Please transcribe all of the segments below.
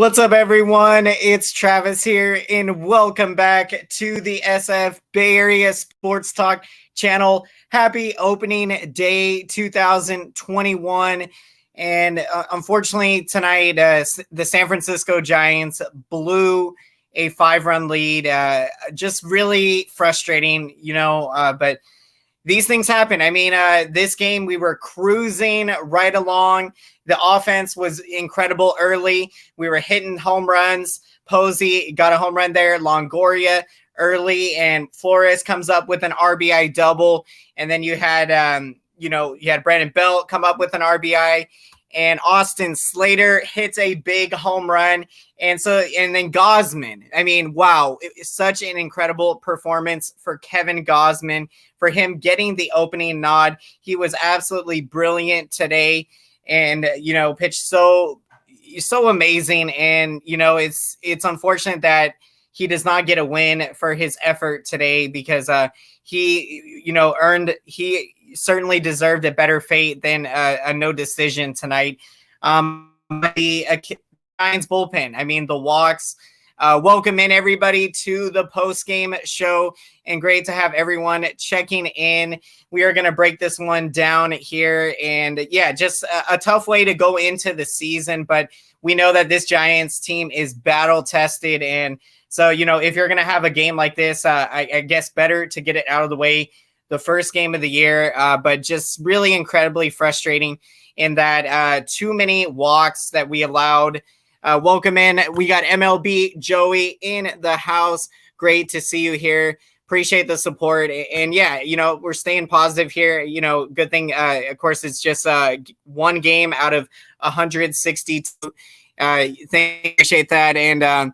What's up, everyone? It's Travis here, and welcome back to the SF Bay Area Sports Talk channel. Happy opening day 2021. And unfortunately, tonight, the San Francisco Giants blew a 5-run lead. Just really frustrating, but these things happen. I mean, this game, we were cruising right along. The offense was incredible early. We were hitting home runs. Posey got a home run there. Longoria early, and Flores comes up with an RBI double. And then you had, you had Brandon Belt come up with an RBI. And Austin Slater hits a big home run. And then Gausman. I mean, wow, such an incredible performance for Kevin Gausman, for him getting the opening nod. He was absolutely brilliant today, and pitched so amazing. And it's unfortunate that he does not get a win for his effort today, because he certainly deserved a better fate than a no decision tonight. The Giants bullpen, I mean, the walks. Welcome in, everybody, to the post-game show, and great to have everyone checking in. We are going to break this one down here, and just a tough way to go into the season, but we know that this Giants team is battle-tested, and so, if you're going to have a game like this, I guess better to get it out of the way the first game of the year, but just really incredibly frustrating in that too many walks that we allowed. Welcome in. We got MLB Joey in the house. Great to see you here. Appreciate the support. And we're staying positive here. Good thing, of course, it's just one game out of 162. Appreciate that. And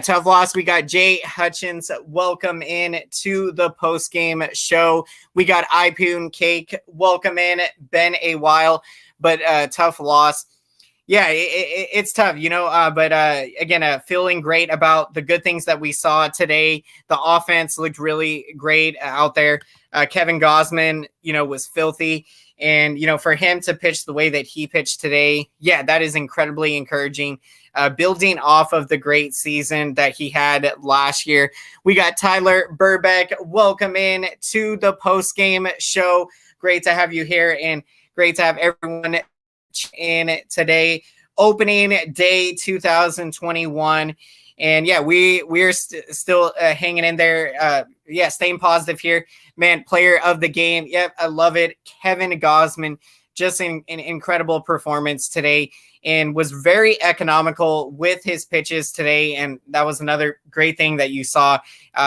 tough loss. We got Jay Hutchins. Welcome in to the post-game show. We got iPoon Cake. Welcome in. Been a while, but tough loss. Yeah, it's tough, but again, feeling great about the good things that we saw today. The offense looked really great out there. Kevin Gausman, was filthy. And, for him to pitch the way that he pitched today, that is incredibly encouraging. Building off of the great season that he had last year. We got Tyler Burbeck. Welcome in to the post-game show. Great to have you here, and great to have everyone in today, opening day 2021. And we're still hanging in there. Staying positive here, man. Player of the game, I love it. Kevin Gausman, just an incredible performance today, and was very economical with his pitches today. And that was another great thing that you saw.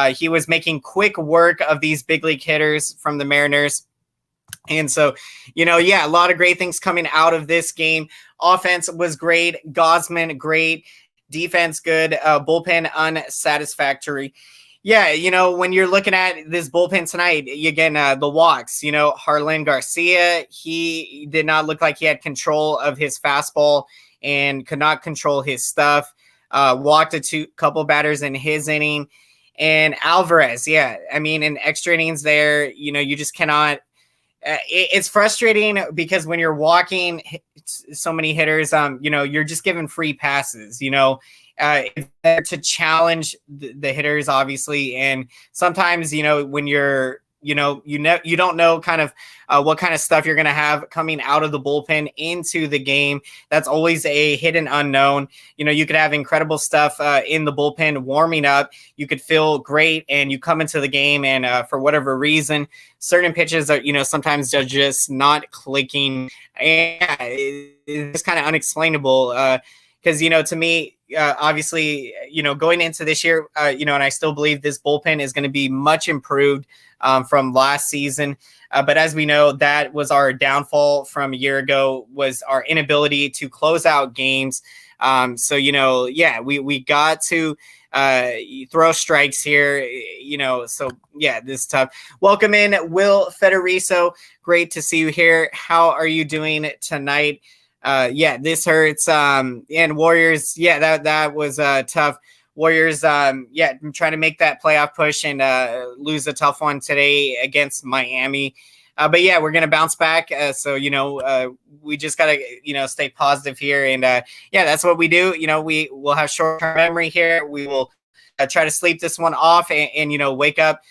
He was making quick work of these big league hitters from the Mariners. And so, a lot of great things coming out of this game. Offense was great. Gausman, great. Defense, good. Bullpen, unsatisfactory. When you're looking at this bullpen tonight, again, the walks, Harlan Garcia, he did not look like he had control of his fastball and could not control his stuff. Walked a couple batters in his inning. And Alvarez, in extra innings there, you just cannot. It's frustrating because when you're walking so many hitters, you're just given free passes, to challenge the hitters, obviously. And sometimes, when you're, you don't know kind of what kind of stuff you're going to have coming out of the bullpen into the game. That's always a hidden unknown. You could have incredible stuff in the bullpen warming up. You could feel great, and you come into the game, and for whatever reason, certain pitches are, sometimes they're just not clicking. And it's kind of unexplainable because, to me, obviously, going into this year, and I still believe this bullpen is going to be much improved from last season. But as we know, that was our downfall from a year ago, was our inability to close out games. We got to throw strikes here, this is tough. Welcome in, Will Federico. Great to see you here. How are you doing tonight? This hurts. And Warriors, that was tough. Warriors, trying to make that playoff push and lose a tough one today against Miami. But yeah, we're going to bounce back. So, we just got to, stay positive here. And that's what we do. We will have short-term memory here. We will try to sleep this one off and wake up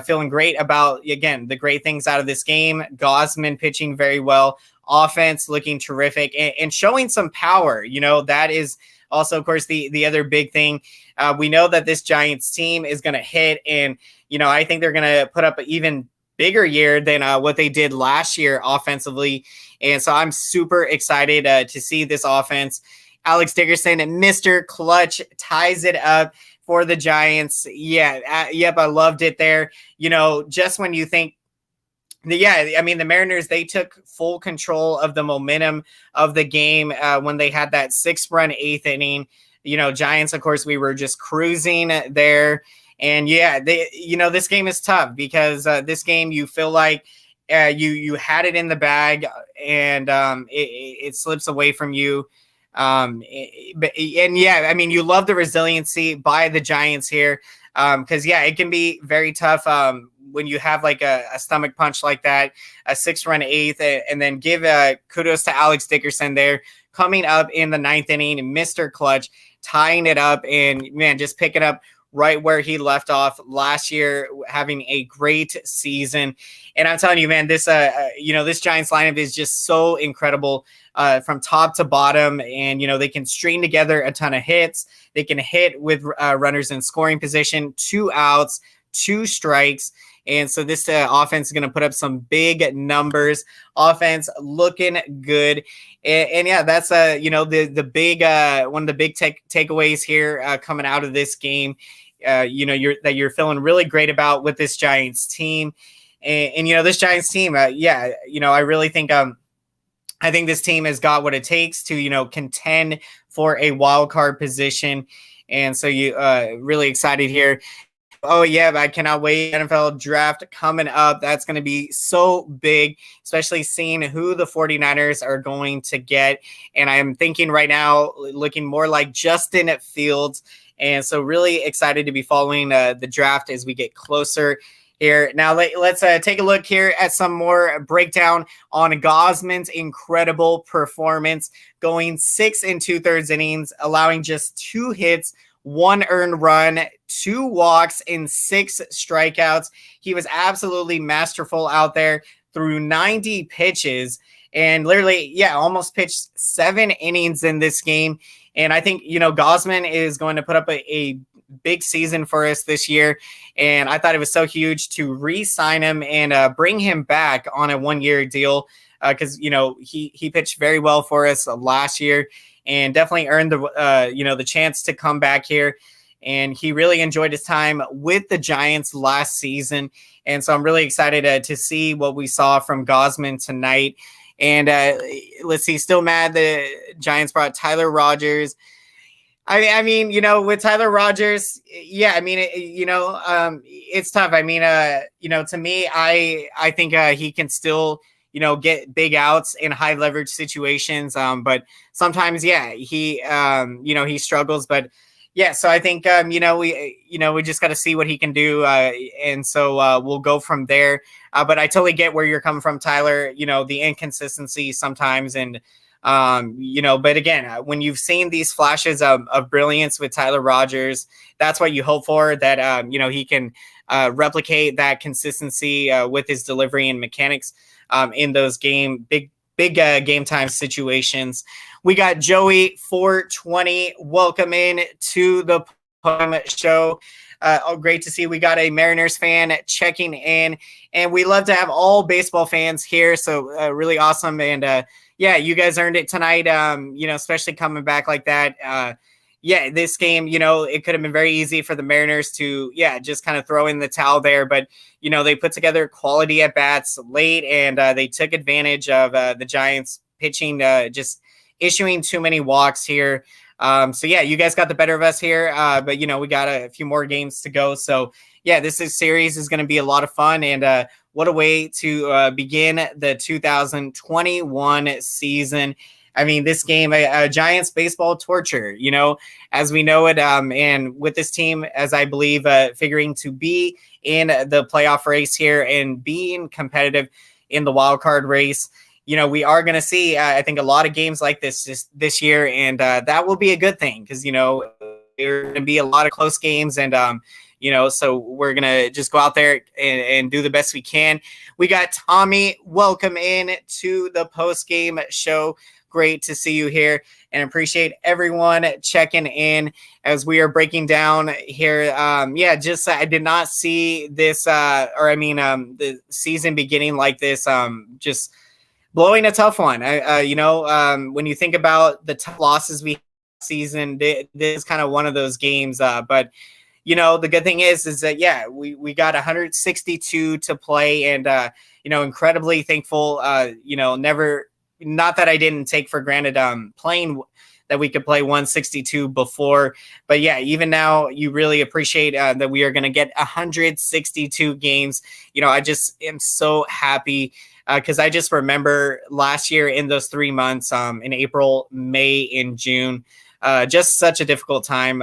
feeling great about, again, the great things out of this game. Gausman pitching very well, offense looking terrific and showing some power. That is also, of course, the other big thing. We know that this Giants team is going to hit, and, I think they're going to put up an even bigger year than what they did last year offensively. And so I'm super excited to see this offense. Alex Dickerson, Mr. Clutch, ties it up for the Giants. I loved it there. Just when you think, the Mariners, they took full control of the momentum of the game when they had that 6-run 8th inning. Giants, of course, we were just cruising there. And this game is tough because this game you feel like you had it in the bag and it slips away from you. You love the resiliency by the Giants here because it can be very tough when you have like a stomach punch like that, a 6-run 8th, and then give kudos to Alex Dickerson there coming up in the 9th inning, Mr. Clutch, tying it up and just picking up right where he left off last year, having a great season. And I'm telling you, man, this Giants lineup is just so incredible from top to bottom. And, they can string together a ton of hits. They can hit with runners in scoring position, 2 outs, 2 strikes. And so this offense is going to put up some big numbers. Offense looking good. And that's the big one of the big takeaways here coming out of this game. You're feeling really great about with this Giants team, and this Giants team. I really think I think this team has got what it takes to contend for a wild card position, and so you really excited here. Oh, yeah, I cannot wait. NFL draft coming up. That's going to be so big, especially seeing who the 49ers are going to get. And I'm thinking right now, looking more like Justin Fields. And so really excited to be following the draft as we get closer here. Now, let's take a look here at some more breakdown on Gausman's incredible performance, going 6 2/3 innings, allowing just 2 hits, 1 earned run, 2 walks, and 6 strikeouts. He was absolutely masterful out there through 90 pitches and literally, almost pitched 7 innings in this game. And I think, Gausman is going to put up a big season for us this year. And I thought it was so huge to re-sign him and bring him back on a 1-year deal because, he pitched very well for us last year. And definitely earned the chance to come back here. And he really enjoyed his time with the Giants last season. And so I'm really excited to see what we saw from Gausman tonight. And let's see, still mad the Giants brought Tyler Rogers. With Tyler Rogers, it's tough. To me, I think he can still get big outs in high leverage situations. But sometimes, he struggles. But so I think, we just got to see what he can do. And so we'll go from there. But I totally get where you're coming from, Tyler, the inconsistency sometimes. And, but again, when you've seen these flashes of brilliance with Tyler Rogers, that's what you hope for, that, he can replicate that consistency with his delivery and mechanics. In those big game time situations. We got Joey 420. Welcome in to the show. Great to see we got a Mariners fan checking in, and we love to have all baseball fans here. So really awesome. And you guys earned it tonight. Especially coming back like that. This game, it could have been very easy for the Mariners to, just kind of throw in the towel there. But, they put together quality at bats late, and they took advantage of the Giants pitching, just issuing too many walks here. You guys got the better of us here. But, we got a few more games to go. So, this series is going to be a lot of fun. And what a way to begin the 2021 season. I mean, this game, a Giants baseball torture, as we know it. And with this team, as I believe, figuring to be in the playoff race here and being competitive in the wild card race, we are going to see, I think, a lot of games like this year. And that will be a good thing because, there are going to be a lot of close games. And, so we're going to just go out there and do the best we can. We got Tommy. Welcome in to the post-game show. Great to see you here and appreciate everyone checking in as we are breaking down here. I did not see this, the season beginning like this, just blowing a tough one. When you think about the tough losses we had this season, this is kind of one of those games, but the good thing is that, we got 162 to play and, incredibly thankful, not that I didn't take for granted playing that we could play 162 before, but even now you really appreciate that we are going to get 162 games. I just am so happy because I just remember last year in those 3 months, in April, May, and June, just such a difficult time,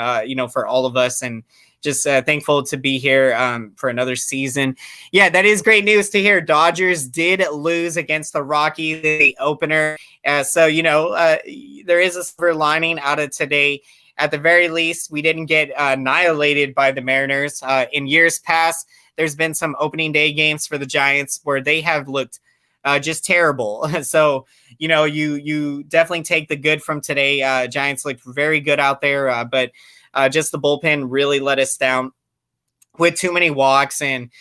for all of us, and just thankful to be here for another season. Yeah, that is great news to hear. Dodgers did lose against the Rockies in the opener. There is a silver lining out of today. At the very least, we didn't get annihilated by the Mariners. In years past, there's been some opening day games for the Giants where they have looked just terrible. So, you definitely take the good from today. Giants looked very good out there, but just the bullpen really let us down with too many walks. And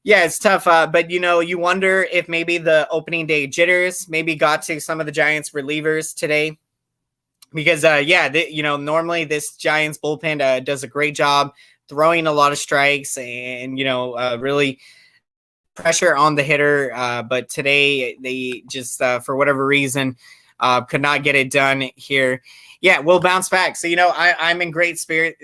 it's tough. But, you wonder if maybe the opening day jitters maybe got to some of the Giants relievers today. Because, normally this Giants bullpen does a great job throwing a lot of strikes and, really pressure on the hitter. But today they just, for whatever reason, could not get it done here. We'll bounce back. So, I'm in great spirit.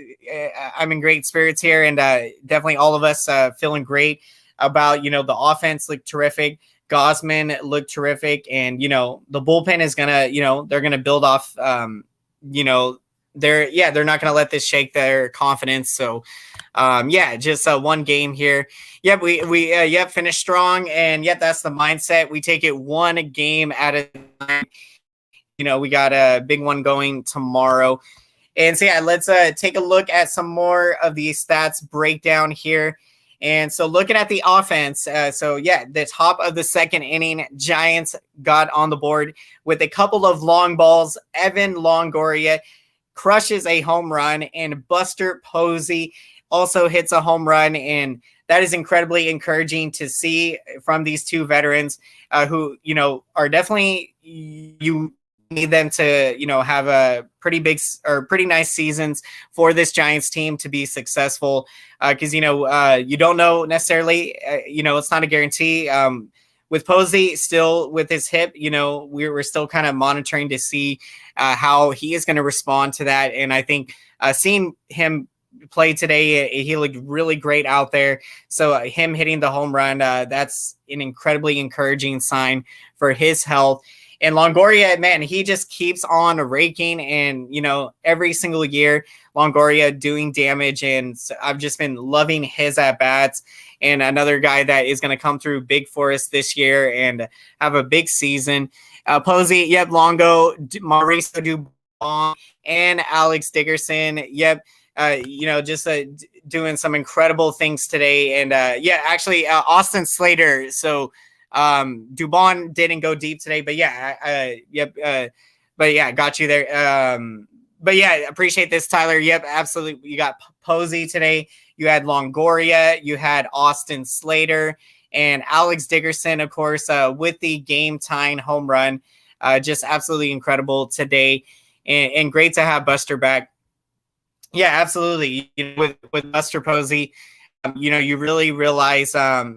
I'm in great spirits here, and definitely all of us feeling great about, the offense looked terrific. Gausman looked terrific, and, the bullpen is going to, they're going to build off, they're not going to let this shake their confidence. So, just one game here. We finished strong, and that's the mindset. We take it one game at a time. We got a big one going tomorrow. And so, let's take a look at some more of the stats breakdown here. And so looking at the offense, the top of the second inning, Giants got on the board with a couple of long balls. Evan Longoria crushes a home run, and Buster Posey also hits a home run. And that is incredibly encouraging to see from these two veterans who, are definitely, you need them to, have a pretty big or pretty nice seasons for this Giants team to be successful. Because, you don't know necessarily, it's not a guarantee. With Posey still with his hip, we're still kind of monitoring to see how he is going to respond to that. And I think seeing him play today, he looked really great out there. So him hitting the home run, that's an incredibly encouraging sign for his health. And Longoria, man, he just keeps on raking, and, every single year, Longoria doing damage. And I've just been loving his at-bats. And another guy that is going to come through big for us this year and have a big season. Posey, Longo, Mauricio Dubon, and Alex Dickerson, doing some incredible things today. And, Austin Slater, so Dubon didn't go deep today, but got you there. Appreciate this, Tyler. Absolutely. You got Posey today. You had Longoria, you had Austin Slater, and Alex Dickerson, of course, with the game-tying home run. Just absolutely incredible today, and great to have Buster back. Absolutely. With Buster Posey, you really realize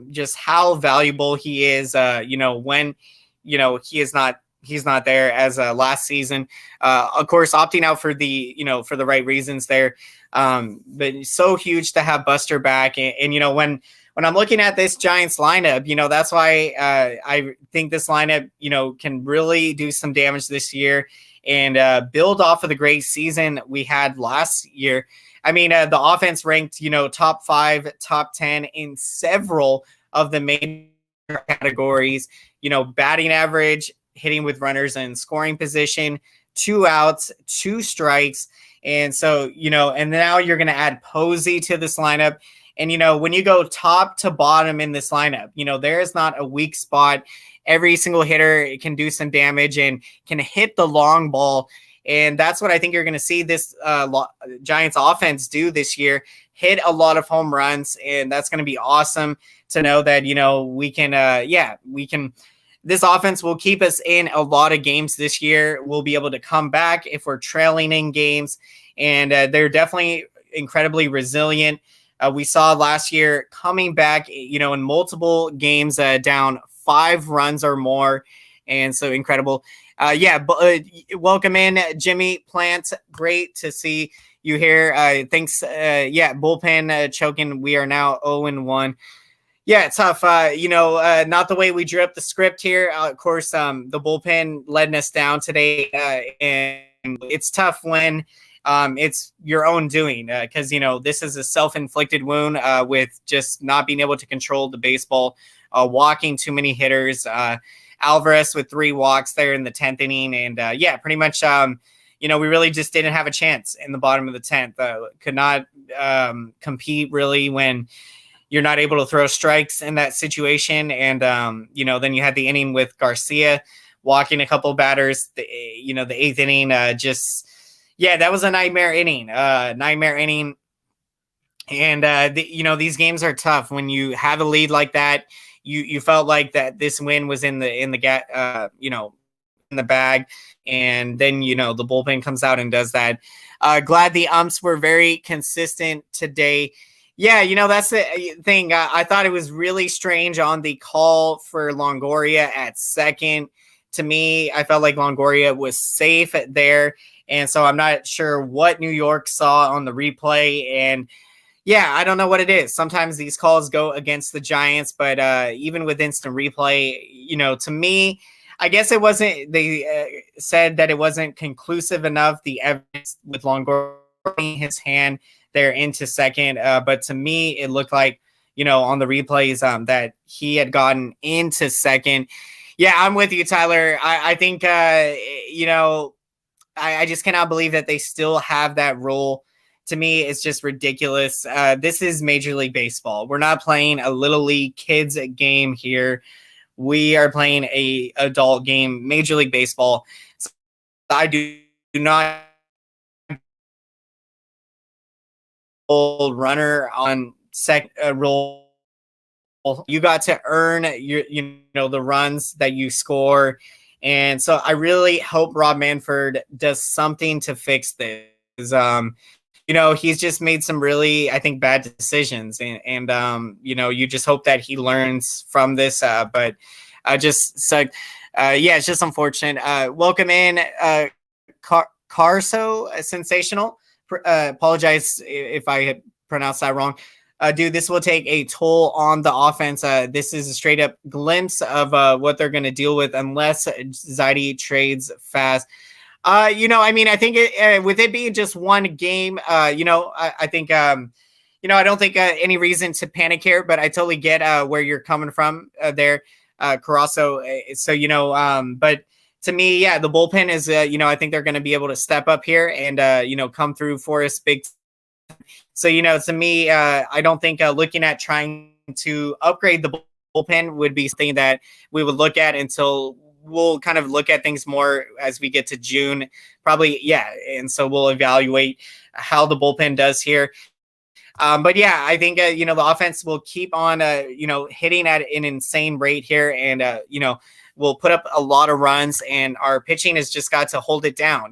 just how valuable he is, when, he's not there as last season. Of course, opting out for the, for the right reasons there. But it's so huge to have Buster back. And when when I'm looking at this Giants lineup, that's why I think this lineup, can really do some damage this year and build off of the great season we had last year. I mean, the offense ranked, top 5, top 10 in several of the major categories, batting average, hitting with runners in scoring position, 2 outs, 2 strikes. And so, and now you're going to add Posey to this lineup. And, when you go top to bottom in this lineup, there is not a weak spot. Every single hitter can do some damage and can hit the long ball. And that's what I think you're going to see this Giants offense do this year, hit a lot of home runs. And that's going to be awesome to know that, we can. This offense will keep us in a lot of games this year. We'll be able to come back if we're trailing in games. And they're definitely incredibly resilient. We saw last year coming back, in multiple games down 5 runs or more. And so incredible. Welcome in, Jimmy Plant. Great to see you here. Thanks. Bullpen choking. We are now 0-1. Yeah, tough. Not the way we drew up the script here. Of course, the bullpen letting us down today. And it's tough when it's your own doing because, this is a self-inflicted wound with just not being able to control the baseball, walking too many hitters. Alvarez with 3 walks there in the 10th inning. And pretty much, we really just didn't have a chance in the bottom of the 10th. Could not compete really when you're not able to throw strikes in that situation. And, then you had the inning with Garcia walking a couple of batters, the 8th inning, that was a nightmare inning. And, these games are tough when you have a lead like that. You felt like that this win was in the bag. And then, the bullpen comes out and does that. Glad the umps were very consistent today. Yeah, that's the thing. I thought it was really strange on the call for Longoria at second. To me, I felt like Longoria was safe there. And so I'm not sure what New York saw on the replay. And I don't know what it is. Sometimes these calls go against the Giants, but even with instant replay, to me, I guess it wasn't, they said that it wasn't conclusive enough, the evidence with Longoria his hand there into second. But to me, it looked like, on the replays that he had gotten into second. Yeah, I'm with you, Tyler. I think, I just cannot believe that they still have that rule. To me, it's just ridiculous. This is Major League Baseball. We're not playing a little league kids game here. We are playing a adult game, Major League Baseball. So I do not runner on second roll. You got to earn the runs that you score. And so I really hope Rob Manfred does something to fix this. He's just made some really, I think, bad decisions. And you just hope that he learns from this. But it's just unfortunate. Welcome in, Carso, sensational. Apologize if I had pronounced that wrong. Dude, this will take a toll on the offense. This is a straight up glimpse of what they're going to deal with unless Zaidi trades fast. I think with it being just one game, I think, I don't think any reason to panic here, but I totally get where you're coming from there, Carasso. But to me, the bullpen is, I think they're going to be able to step up here and, come through for us big. So, to me, I don't think looking at trying to upgrade the bullpen would be something that we would look at until we'll kind of look at things more as we get to June, probably. Yeah. And so we'll evaluate how the bullpen does here. But I think, the offense will keep on, hitting at an insane rate here. And, we'll put up a lot of runs, and our pitching has just got to hold it down.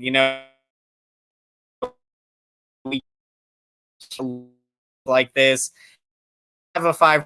We like this, have a 5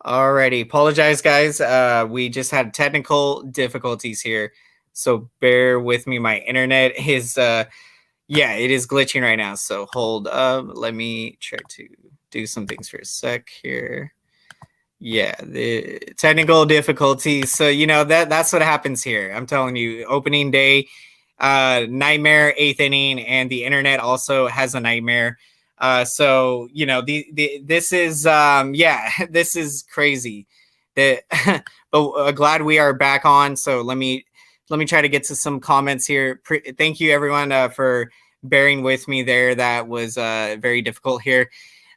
Alrighty, apologize, guys. We just had technical difficulties here, so bear with me. My internet is, yeah, it is glitching right now. So hold up. Let me try to do some things for a sec here. Yeah, the technical difficulties. So that's what happens here. I'm telling you, opening day, nightmare, eighth inning, and the internet also has a nightmare. So the this is yeah, this is crazy. That, but glad we are back on. So let me try to get to some comments here. Thank you everyone for bearing with me there. That was very difficult here.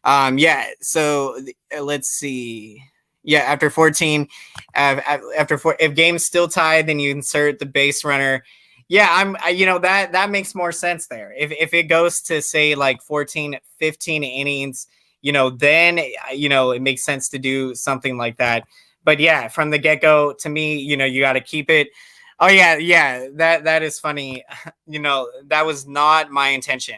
Yeah. So let's see. Yeah, after 14, if game's still tied, then you insert the base runner. Yeah, that makes more sense there. If it goes to say like 14, 15 innings, then it makes sense to do something like that. But yeah, from the get go, to me, you got to keep it. Oh yeah, that is funny. That was not my intention.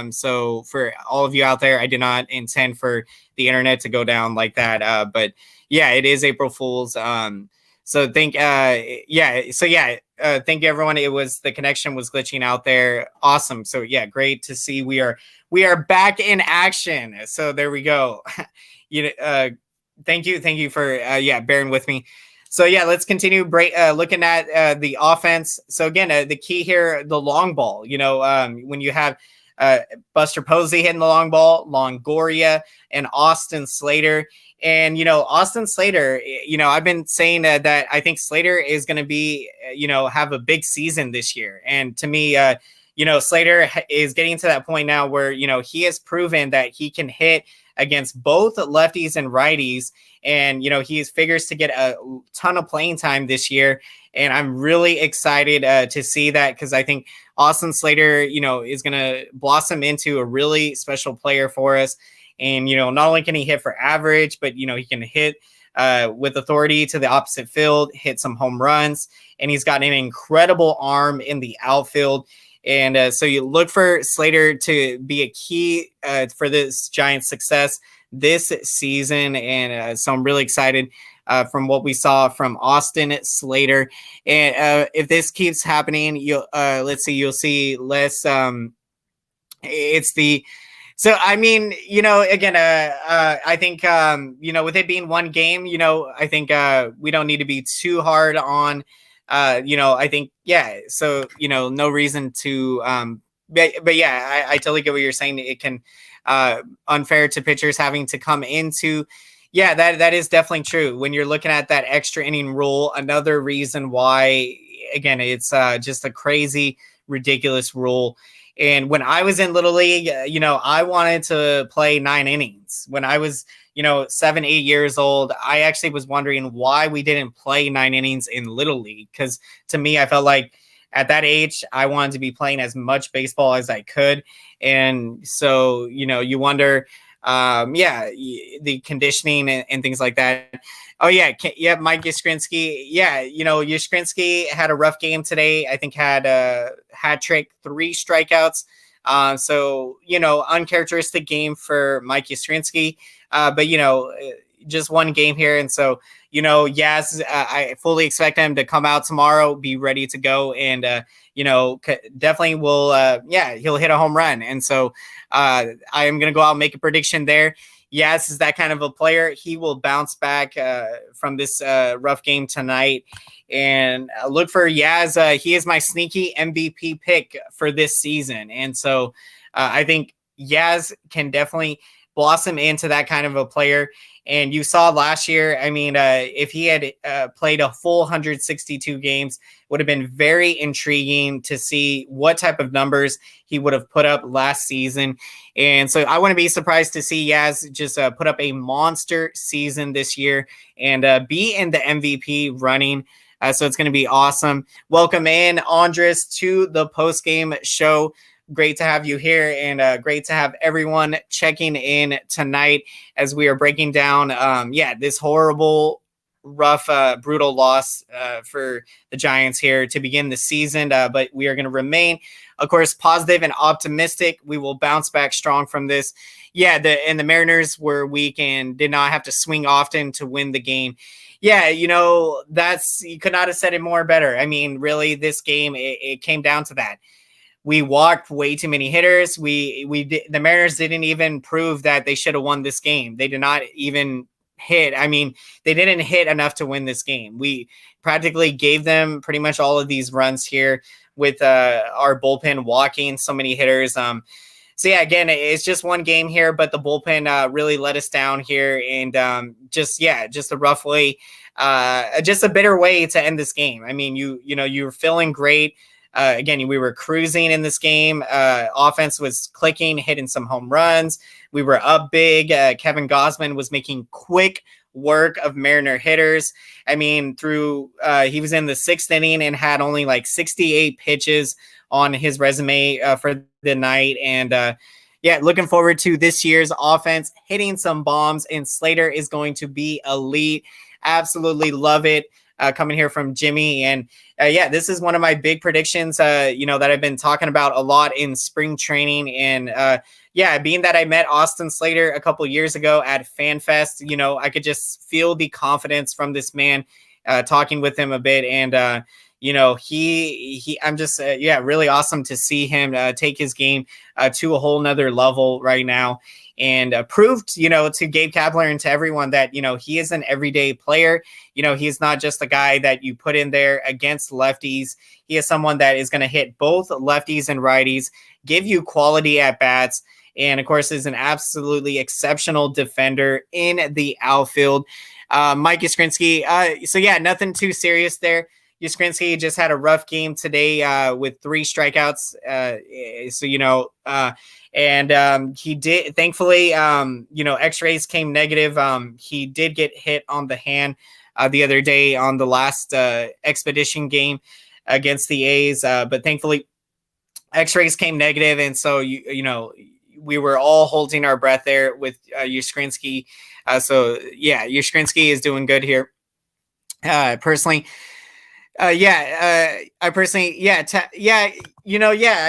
So for all of you out there, I did not intend for the internet to go down like that. But yeah, it is April Fool's. So thank thank you everyone. It was the connection was glitching out there. Awesome. So yeah, great to see we are back in action. So there we go. Thank you for bearing with me. So yeah, let's continue looking at the offense. So again, the key here, the long ball. When you have Buster Posey hitting the long ball, Longoria, and Austin Slater. And, Austin Slater, I've been saying that I think Slater is going to be, have a big season this year. And to me, Slater is getting to that point now where, he has proven that he can hit against both lefties and righties. And, he figures to get a ton of playing time this year. And I'm really excited to see that because I think Austin Slater, is going to blossom into a really special player for us. And, not only can he hit for average, but, he can hit with authority to the opposite field, hit some home runs. And he's got an incredible arm in the outfield. And so you look for Slater to be a key for this Giants' success this season. And so I'm really excited from what we saw from Austin Slater. And if this keeps happening, you'll see less. It's the So I mean, again, I think with it being one game, I think we don't need to be too hard on, I think So no reason to, but yeah, I totally get what you're saying. It can unfair to pitchers having to come into. Yeah, that is definitely true. When you're looking at that extra inning rule, another reason why, again, it's just a crazy, ridiculous rule. And when I was in Little League, I wanted to play 9 innings. When I was, 7, 8 years old, I actually was wondering why we didn't play 9 innings in Little League. Because to me, I felt like at that age, I wanted to be playing as much baseball as I could. And so, you wonder, the conditioning and things like that. Oh, yeah. Mike Yastrzemski. Yeah, Yastrzemski had a rough game today. I think had a hat trick, 3 strikeouts. So, uncharacteristic game for Mike Yastrzemski. But, just one game here. And so, Yaz, I fully expect him to come out tomorrow, be ready to go. And, definitely will, he'll hit a home run. And so I am going to go out and make a prediction there. Yaz is that kind of a player. He will bounce back from this rough game tonight. And look for Yaz. He is my sneaky MVP pick for this season. And so I think Yaz can definitely blossom into that kind of a player. And you saw last year, I mean, if he had played a full 162 games, would have been very intriguing to see what type of numbers he would have put up last season. And so I wouldn't be surprised to see Yaz just put up a monster season this year and be in the MVP running. So it's going to be awesome. Welcome in, Andres, to the post-game show. Great to have you here, and great to have everyone checking in tonight as we are breaking down, this horrible rough, brutal loss for the Giants here to begin the season, but we are going to remain, of course, positive and optimistic. We will bounce back strong from this. Yeah, the Mariners were weak and did not have to swing often to win the game. Yeah, you could not have said it more better. I mean, really, this game, it came down to that. We walked way too many hitters. The Mariners didn't even prove that they should have won this game. They did not even hit. I mean, they didn't hit enough to win this game. We practically gave them pretty much all of these runs here with our bullpen walking so many hitters. So yeah, again, it's just one game here, but the bullpen really let us down here, and just a rough way, just a bitter way to end this game. I mean, you were feeling great. Again, we were cruising in this game. Offense was clicking, hitting some home runs. We were up big. Kevin Gausman was making quick work of Mariner hitters. I mean, he was in the 6th inning and had only like 68 pitches on his resume for the night. And looking forward to this year's offense hitting some bombs, and Slater is going to be elite. Absolutely love it. Coming here from Jimmy. And this is one of my big predictions, that I've been talking about a lot in spring training. And being that I met Austin Slater a couple years ago at FanFest, I could just feel the confidence from this man, talking with him a bit. And, I'm just, really awesome to see him take his game to a whole nother level right now. And proved, to Gabe Kapler and to everyone that, he is an everyday player. He's not just a guy that you put in there against lefties. He is someone that is going to hit both lefties and righties, give you quality at bats, and of course is an absolutely exceptional defender in the outfield. Mike Yastrzemski. Nothing too serious there. Yastrzemski just had a rough game today with 3 strikeouts. And he did, thankfully, x-rays came negative. He did get hit on the hand the other day on the last expedition game against the A's. But thankfully, x-rays came negative. And so, we were all holding our breath there with Yastrzemski. Yastrzemski is doing good here. Personally, I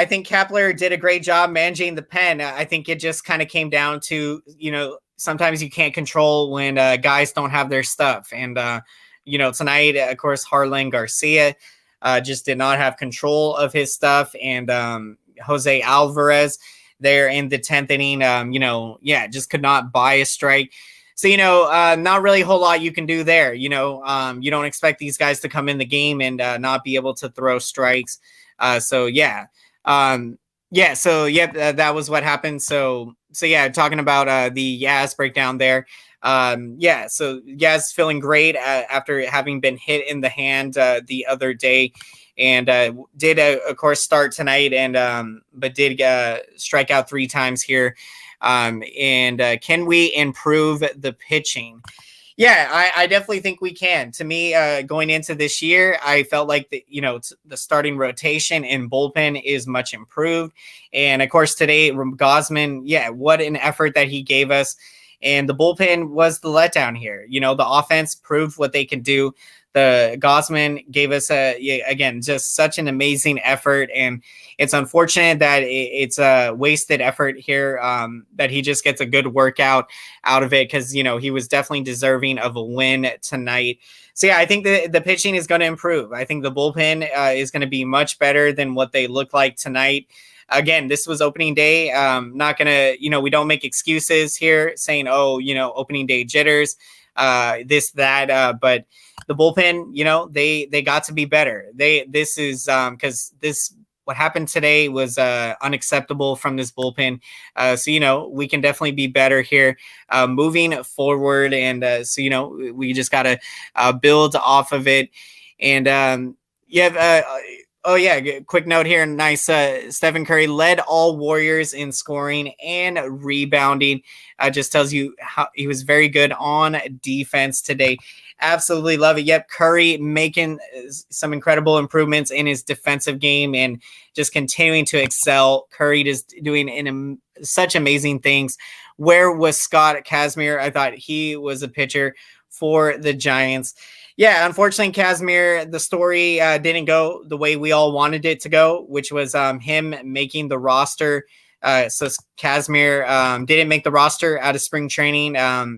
think Kapler did a great job managing the pen. I think it just kind of came down to, sometimes you can't control when guys don't have their stuff. And, tonight, of course, Harlan Garcia just did not have control of his stuff. And Jose Alvarez there in the 10th inning, just could not buy a strike. So, not really a whole lot you can do there. You don't expect these guys to come in the game and not be able to throw strikes. That was what happened. So talking about the Yaz breakdown there. So Yaz feeling great after having been hit in the hand the other day, and did of course start tonight, and but did strike out 3 times here. Can we improve the pitching? Yeah, I definitely think we can. To me, going into this year, I felt like the starting rotation and bullpen is much improved. And of course, today, Gausman, what an effort that he gave us. And the bullpen was the letdown here. The offense proved what they can do. The Gausman gave us just such an amazing effort, and it's unfortunate that it's a wasted effort here, that he just gets a good workout out of it, because he was definitely deserving of a win tonight. So I think the pitching is going to improve. I think the bullpen is going to be much better than what they look like tonight. Again, this was opening day. Not gonna, we don't make excuses here saying, opening day jitters, this, that, but the bullpen, they got to be better. Because what happened today was unacceptable from this bullpen. So, we can definitely be better here moving forward. And we just got to build off of it. And quick note here. Nice. Stephen Curry led all Warriors in scoring and rebounding. Just tells you how he was very good on defense today. Absolutely love it. Yep, Curry making some incredible improvements in his defensive game and just continuing to excel. Curry just doing such amazing things. Where was Scott Kazmir? I thought he was a pitcher for the Giants. Yeah, unfortunately, Casimir, the story didn't go the way we all wanted it to go, which was him making the roster. So Casimir didn't make the roster out of spring training,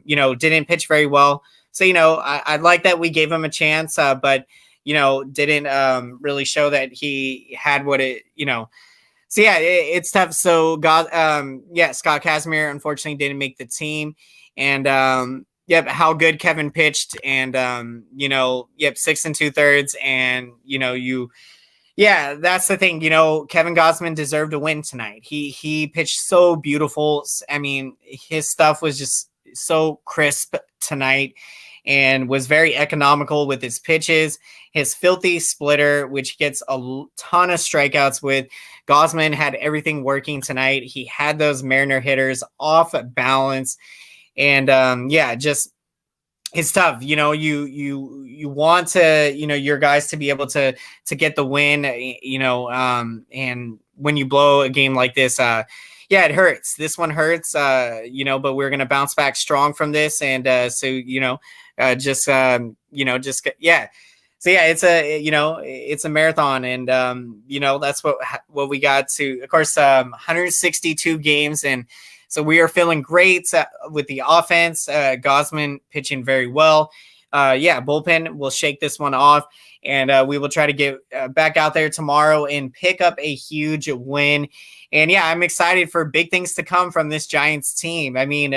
didn't pitch very well. So, I like that we gave him a chance, but, didn't really show that he had what so yeah, it's tough. So Scott Casimir unfortunately didn't make the team, and how good Kevin pitched, and 6 2/3, and that's the thing. Kevin Gausman deserved a win tonight. He pitched so beautiful. I mean, his stuff was just so crisp tonight, and was very economical with his pitches. His filthy splitter, which gets a ton of strikeouts with. Gausman had everything working tonight. He had those Mariner hitters off balance. And just it's tough. You want to, your guys to be able to get the win, and when you blow a game like this, it hurts. This one hurts, but we're going to bounce back strong from this. And So yeah, it's a marathon, and that's what we got to. Of course, 162 games, and so we are feeling great with the offense. Gausman pitching very well. Bullpen will shake this one off, and we will try to get back out there tomorrow and pick up a huge win. And I'm excited for big things to come from this Giants team. I mean,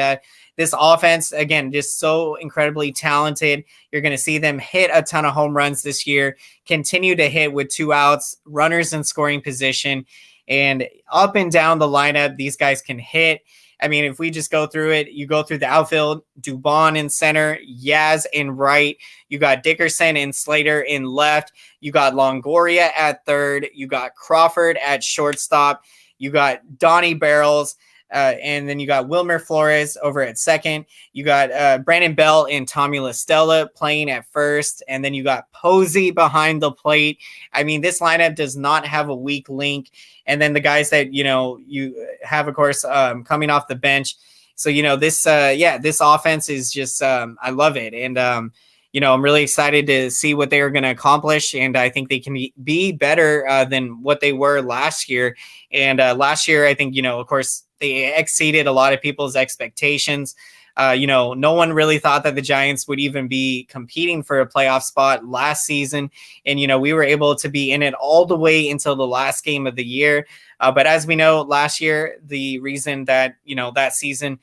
this offense, again, just so incredibly talented. You're going to see them hit a ton of home runs this year, continue to hit with 2 outs, runners in scoring position, and up and down the lineup, these guys can hit. I mean, if we just go through it, you go through the outfield, Dubon in center, Yaz in right. You got Dickerson and Slater in left. You got Longoria at third. You got Crawford at shortstop. You got Donnie Barrels. And then you got Wilmer Flores over at second. You got Brandon Bell and Tommy LaStella playing at first. And then you got Posey behind the plate. I mean, this lineup does not have a weak link. And then the guys that, you have, of course, coming off the bench. So, this offense is just, I love it. And, I'm really excited to see what they are going to accomplish. And I think they can be better than what they were last year. And last year, I think, of course, they exceeded a lot of people's expectations. No one really thought that the Giants would even be competing for a playoff spot last season. And, we were able to be in it all the way until the last game of the year. But as we know, last year, the reason that, that season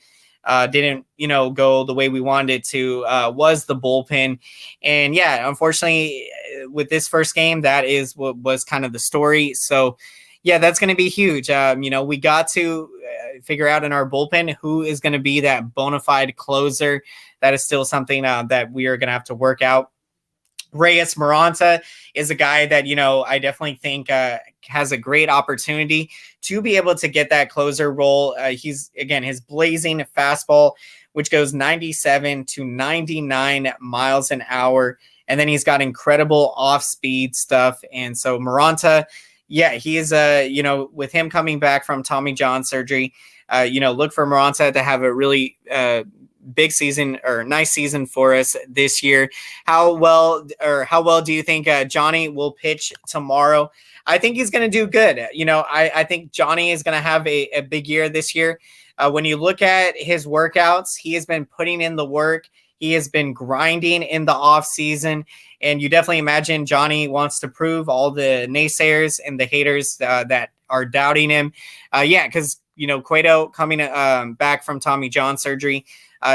didn't, go the way we wanted it to was the bullpen. And unfortunately, with this first game, that is what was kind of the story. So, that's going to be huge. We got to figure out in our bullpen who is going to be that bona fide closer. That is still something that we are going to have to work out. Reyes Maranta is a guy that, I definitely think has a great opportunity to be able to get that closer role. His blazing fastball, which goes 97 to 99 miles an hour. And then he's got incredible off-speed stuff. And so Maranta, he is, with him coming back from Tommy John surgery, look for Maranta to have a really big season or nice season for us this year. How well do you think Johnny will pitch tomorrow? I think he's going to do good. I think Johnny is going to have a big year this year. When you look at his workouts, he has been putting in the work. He has been grinding in the off season, and you definitely imagine Johnny wants to prove all the naysayers and the haters that are doubting him. Because Cueto coming back from Tommy John surgery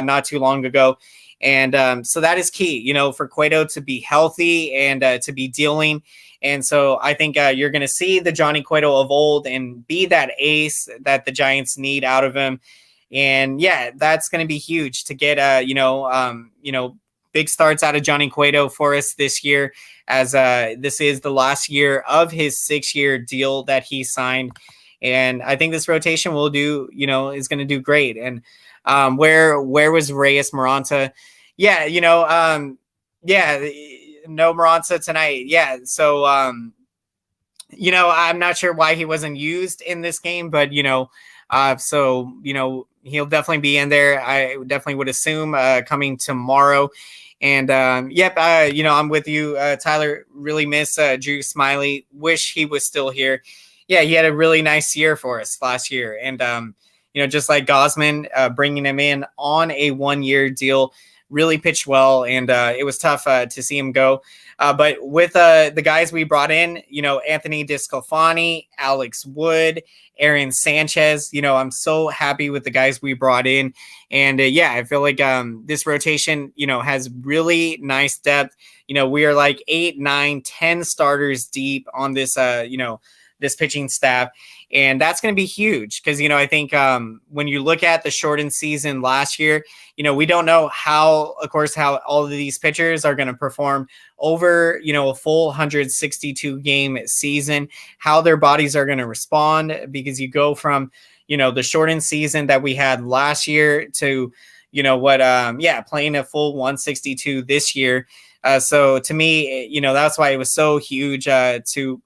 not too long ago, and so that is key. For Cueto to be healthy and to be dealing. And so I think you're going to see the Johnny Cueto of old and be that ace that the Giants need out of him. And that's going to be huge to get, big starts out of Johnny Cueto for us this year, as this is the last year of his 6-year deal that he signed. And I think this rotation will do, is going to do great. And where was Reyes Maranta? No Maranta tonight. So, I'm not sure why he wasn't used in this game, but, he'll definitely be in there. I definitely would assume coming tomorrow. And I'm with you, Tyler. Really miss Drew Smiley. Wish he was still here. Yeah, he had a really nice year for us last year, and just like Gausman, bringing him in on a 1-year deal, really pitched well, and it was tough to see him go. But with the guys we brought in, Anthony DeSclafani, Alex Wood, Aaron Sanchez, I'm so happy with the guys we brought in. And I feel like this rotation, has really nice depth. We are like 8, 9, 10 starters deep on this, this pitching staff. And that's going to be huge because, I think when you look at the shortened season last year, we don't know how all of these pitchers are going to perform over, a full 162 game season, how their bodies are going to respond, because you go from, the shortened season that we had last year to, playing a full 162 this year. So to me, that's why it was so huge to,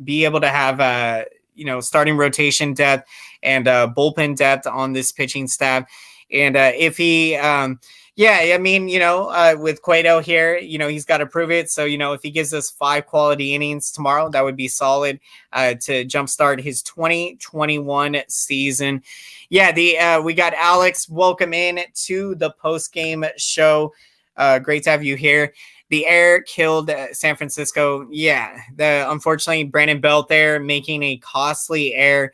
be able to have, starting rotation depth and bullpen depth on this pitching staff. And if he, with Cueto here, he's got to prove it. So, if he gives us 5 quality innings tomorrow, that would be solid to jumpstart his 2021 season. Yeah, we got Alex. Welcome in to the post-game show. Great to have you here. The air killed San Francisco. Yeah, unfortunately, Brandon Belt there making a costly error.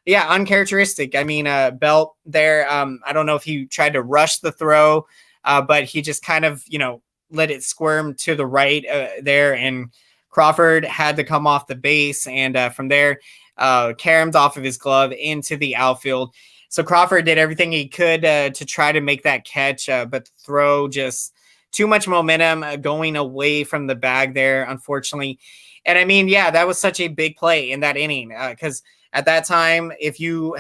Yeah, uncharacteristic. I mean, Belt there, I don't know if he tried to rush the throw, but he just kind of, let it squirm to the right there. And Crawford had to come off the base. And from there, caromed off of his glove into the outfield. So Crawford did everything he could to try to make that catch, but the throw just too much momentum going away from the bag there, unfortunately. And I mean, yeah, that was such a big play in that inning because at that time, if you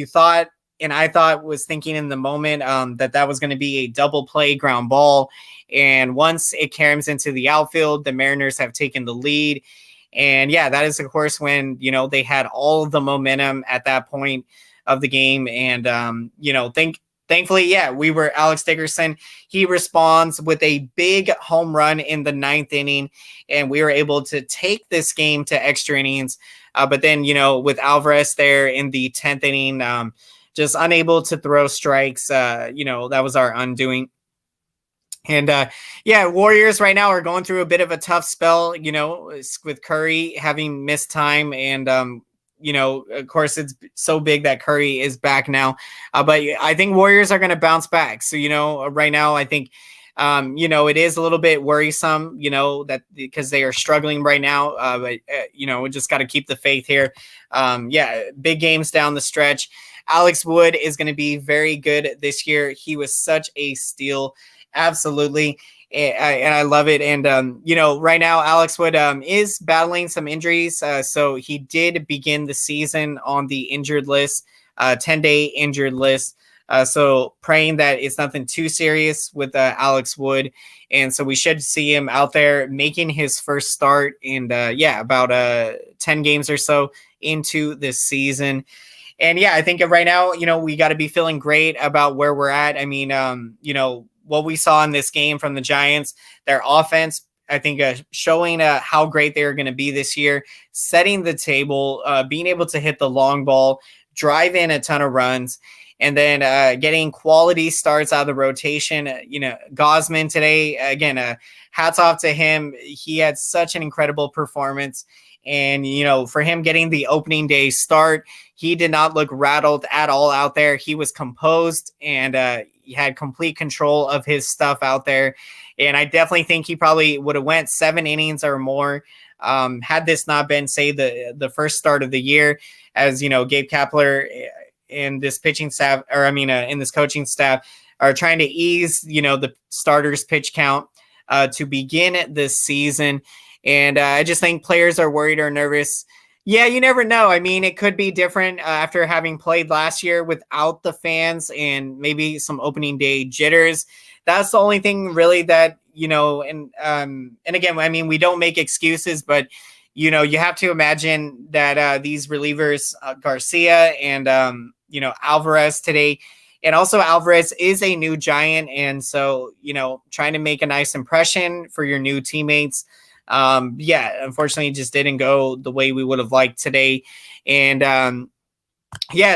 thought, and I was thinking in the moment that was going to be a double play ground ball. And once it caroms into the outfield, the Mariners have taken the lead. And yeah, that is, of course, when, they had all of the momentum at that point of the game. And, thankfully, Alex Dickerson, he responds with a big home run in the 9th inning, and we were able to take this game to extra innings. But then, with Alvarez there in the 10th inning, just unable to throw strikes, that was our undoing. And Warriors right now are going through a bit of a tough spell, with Curry having missed time. And, of course, it's so big that Curry is back now. But I think Warriors are going to bounce back. So, right now, I think, it is a little bit worrisome, that because they are struggling right now. But we just got to keep the faith here. Big games down the stretch. Alex Wood is going to be very good this year. He was such a steal. Absolutely. And I love it. And, right now, Alex Wood is battling some injuries. So he did begin the season on the injured list, 10-day injured list. So praying that it's nothing too serious with Alex Wood. And so we should see him out there making his first start in, about 10 games or so into this season. And I think right now, we got to be feeling great about where we're at. I mean, what we saw in this game from the Giants, their offense, I think showing how great they're going to be this year, setting the table, being able to hit the long ball, drive in a ton of runs, and then getting quality starts out of the rotation. Gausman today, again, hats off to him. He had such an incredible performance. And, for him getting the opening day start, he did not look rattled at all out there. He was composed and he had complete control of his stuff out there. And I definitely think he probably would have went 7 innings or more had this not been, say, the first start of the year, as, Gabe Kapler and this pitching staff, in this coaching staff are trying to ease, the starters pitch count to begin this season. And I just think players are worried or nervous. Yeah, you never know. I mean, it could be different after having played last year without the fans and maybe some opening day jitters. That's the only thing really that, and again, I mean, we don't make excuses, but, you have to imagine that these relievers, Garcia and, Alvarez today. And also Alvarez is a new Giant. And so, trying to make a nice impression for your new teammates. Unfortunately, it just didn't go the way we would have liked today. And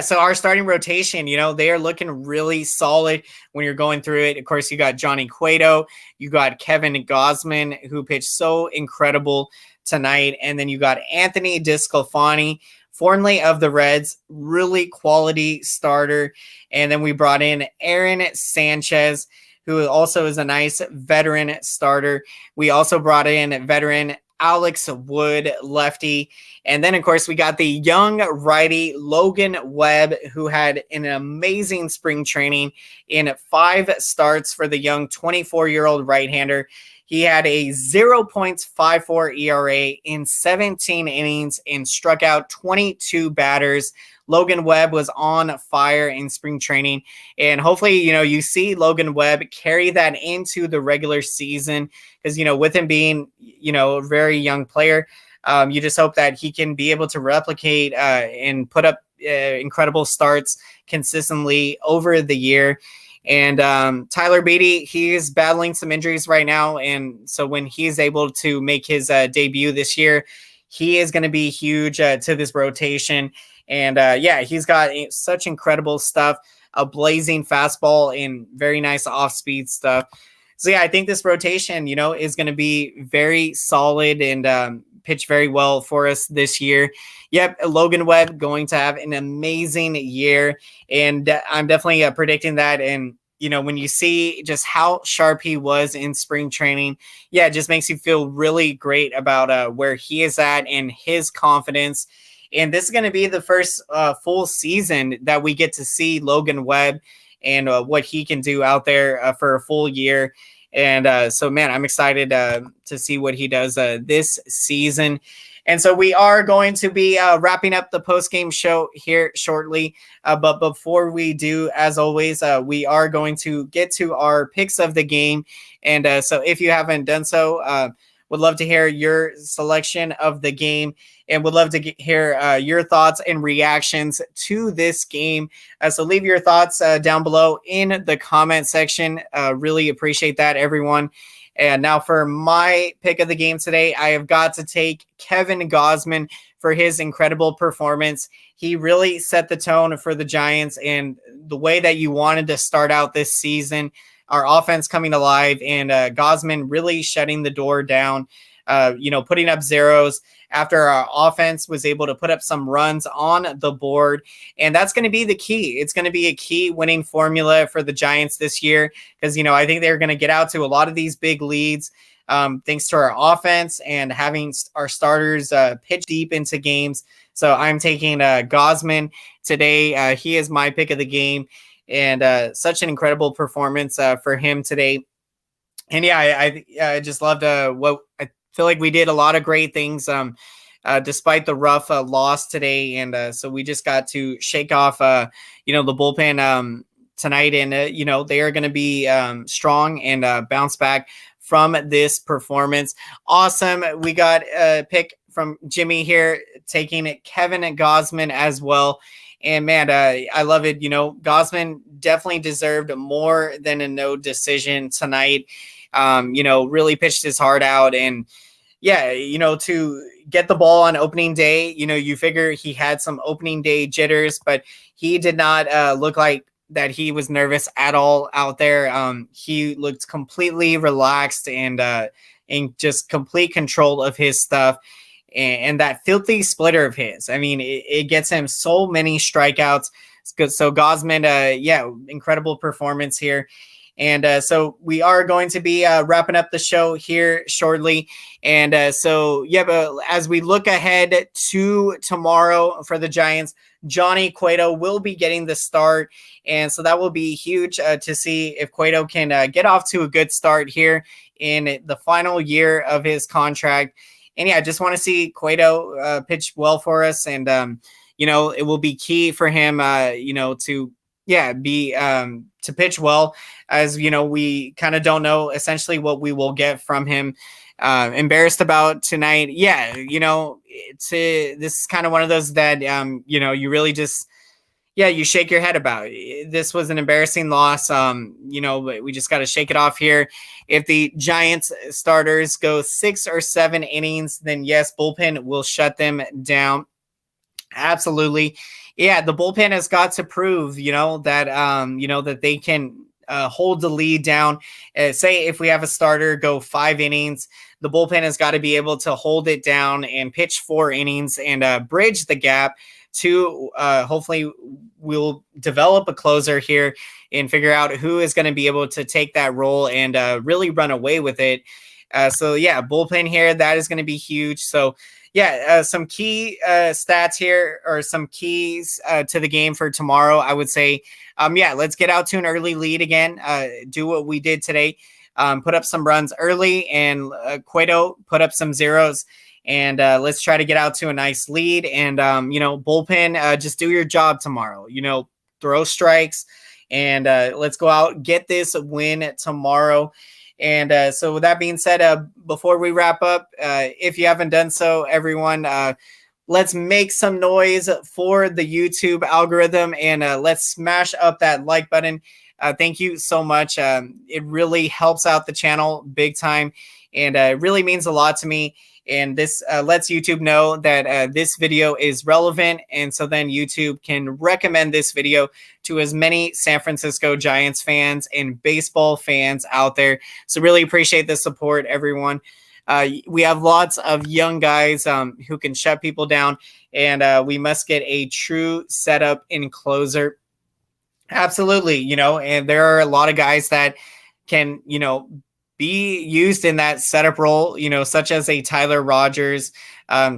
so our starting rotation, they are looking really solid when you're going through it. Of course, you got Johnny Cueto, you got Kevin Gausman, who pitched so incredible tonight, and then you got Anthony DeSclafani, formerly of the Reds, really quality starter. And then we brought in Aaron Sanchez, who also is a nice veteran starter. We also brought in veteran Alex Wood, lefty. And then, of course, we got the young righty Logan Webb, who had an amazing spring training in 5 starts for the young 24-year-old right-hander. He had a 0.54 ERA in 17 innings and struck out 22 batters. Logan Webb was on fire in spring training. And hopefully, you see Logan Webb carry that into the regular season because, with him being, a very young player, you just hope that he can be able to replicate and put up incredible starts consistently over the year. And Tyler Beatty, he is battling some injuries right now. And so when he's able to make his debut this year, he is going to be huge to this rotation. And he's got such incredible stuff, a blazing fastball and very nice off-speed stuff. So, I think this rotation, is going to be very solid and pitch very well for us this year. Yep, Logan Webb going to have an amazing year. And I'm definitely predicting that. And, when you see just how sharp he was in spring training, it just makes you feel really great about where he is at and his confidence. And this is going to be the first full season that we get to see Logan Webb and what he can do out there for a full year. And so, man, I'm excited to see what he does this season. And so we are going to be wrapping up the post-game show here shortly. But before we do, as always, we are going to get to our picks of the game. And so if you haven't done so, would love to hear your selection of the game and would love to hear your thoughts and reactions to this game. So leave your thoughts down below in the comment section. Really appreciate that, everyone. And now for my pick of the game today, I have got to take Kevin Gausman for his incredible performance. He really set the tone for the Giants and the way that you wanted to start out this season. Our offense coming alive and Gausman really shutting the door down, putting up zeros after our offense was able to put up some runs on the board. And that's going to be the key. It's going to be a key winning formula for the Giants this year because, I think they're going to get out to a lot of these big leads thanks to our offense and having our starters pitch deep into games. So I'm taking Gausman today. He is my pick of the game. And such an incredible performance for him today. And I just loved what I feel like we did a lot of great things despite the rough loss today. And so we just got to shake off, the bullpen tonight. And, they are going to be strong and bounce back from this performance. Awesome. We got a pick from Jimmy here, taking Kevin Gausman as well. And man, I love it. Gausman definitely deserved more than a no decision tonight. Really pitched his heart out. And to get the ball on opening day, you figure he had some opening day jitters, but he did not look like that he was nervous at all out there. He looked completely relaxed and in just complete control of his stuff. And that filthy splitter of his, I mean, it gets him so many strikeouts. So Gausman, incredible performance here. And so we are going to be wrapping up the show here shortly. And but as we look ahead to tomorrow for the Giants, Johnny Cueto will be getting the start. And so that will be huge to see if Cueto can get off to a good start here in the final year of his contract. And I just want to see Cueto pitch well for us. And, it will be key for him, to pitch well, as, we kind of don't know essentially what we will get from him. Embarrassed about tonight. This is kind of one of those that, you really just, yeah, you shake your head about it. This was an embarrassing loss. But we just got to shake it off here. If the Giants starters go 6 or 7 innings, then yes, bullpen will shut them down. Absolutely. Yeah, the bullpen has got to prove, that they can hold the lead down. Say if we have a starter go 5 innings, the bullpen has got to be able to hold it down and pitch 4 innings and bridge the gap to hopefully we'll develop a closer here and figure out who is going to be able to take that role and really run away with it. Bullpen here, that is going to be huge. So some key stats here, or some keys to the game for tomorrow. I would say, let's get out to an early lead again. Do what we did today. Put up some runs early, and Cueto put up some zeros. And let's try to get out to a nice lead. And, bullpen, just do your job tomorrow. Throw strikes, and let's go out, get this win tomorrow. And so with that being said, before we wrap up, if you haven't done so, everyone, let's make some noise for the YouTube algorithm, and let's smash up that like button. Thank you so much. It really helps out the channel big time, and it really means a lot to me. And this lets YouTube know that this video is relevant. And so then YouTube can recommend this video to as many San Francisco Giants fans and baseball fans out there. So really appreciate the support, everyone. We have lots of young guys who can shut people down. And we must get a true setup and closer. Absolutely. And there are a lot of guys that can, be used in that setup role, such as a Tyler Rogers,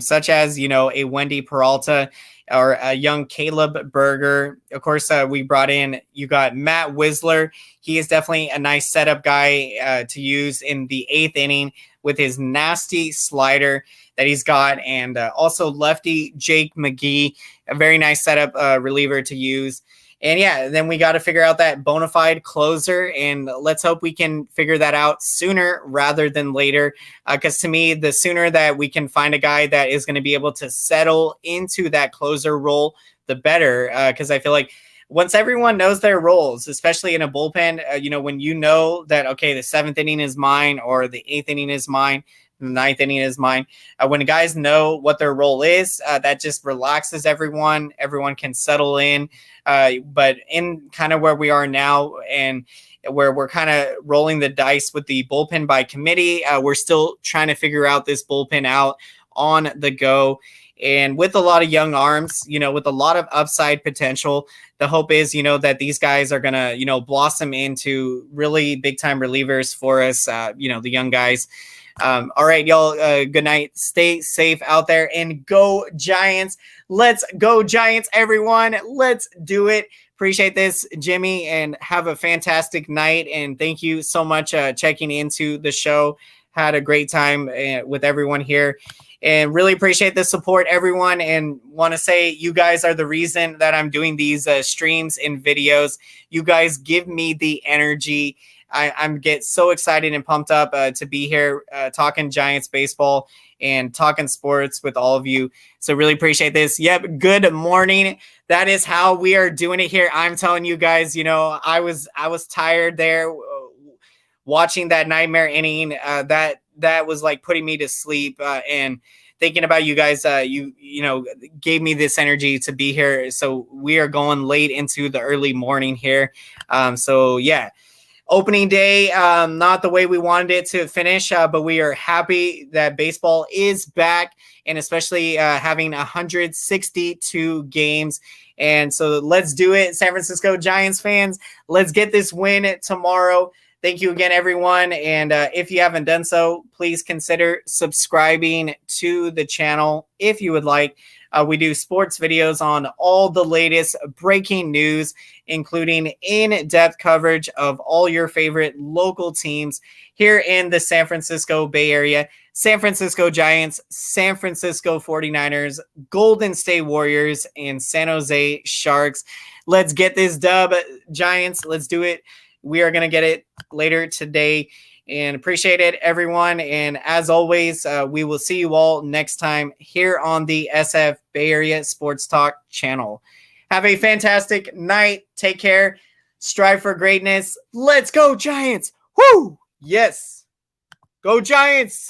such as, a Wendy Peralta, or a young Caleb Berger. Of course, we brought in, you got Matt Whistler. He is definitely a nice setup guy to use in the 8th inning with his nasty slider that he's got. And also lefty Jake McGee, a very nice setup reliever to use. And then we got to figure out that bona fide closer, and let's hope we can figure that out sooner rather than later. Because to me, the sooner that we can find a guy that is going to be able to settle into that closer role, the better. Because I feel like once everyone knows their roles, especially in a bullpen, when you know that, okay, the 7th inning is mine, or the 8th inning is mine, the 9th inning is mine. When guys know what their role is, that just relaxes everyone. Everyone can settle in. But in kind of where we are now, and where we're kind of rolling the dice with the bullpen by committee, we're still trying to figure out this bullpen out on the go. And with a lot of young arms, with a lot of upside potential, the hope is, that these guys are going to, blossom into really big time relievers for us, the young guys. All right, y'all, good night. Stay safe out there, and go Giants. Let's go Giants, everyone. Let's do it. Appreciate this, Jimmy, and have a fantastic night. And thank you so much checking into the show. Had a great time with everyone here, and really appreciate the support, everyone. And want to say you guys are the reason that I'm doing these streams and videos. You guys give me the energy. I'm get so excited and pumped up to be here talking Giants baseball and talking sports with all of you. So really appreciate this. Yep. Good morning. That is how we are doing it here. I'm telling you guys, I was tired there watching that nightmare inning. That was like putting me to sleep and thinking about you guys. You gave me this energy to be here. So we are going late into the early morning here. Opening day, not the way we wanted it to finish, but we are happy that baseball is back, and especially having 162 games. And so let's do it, San Francisco Giants fans. Let's get this win tomorrow. Thank you again, everyone. And if you haven't done so, please consider subscribing to the channel if you would like. We do sports videos on all the latest breaking news, including in-depth coverage of all your favorite local teams here in the San Francisco Bay Area. San Francisco Giants, San Francisco 49ers, Golden State Warriors, and San Jose Sharks. Let's get this dub, Giants. Let's do it. We are going to get it later today. And appreciate it, everyone. And as always, we will see you all next time here on the SF Bay Area Sports Talk channel. Have a fantastic night. Take care. Strive for greatness. Let's go, Giants. Woo! Yes. Go, Giants.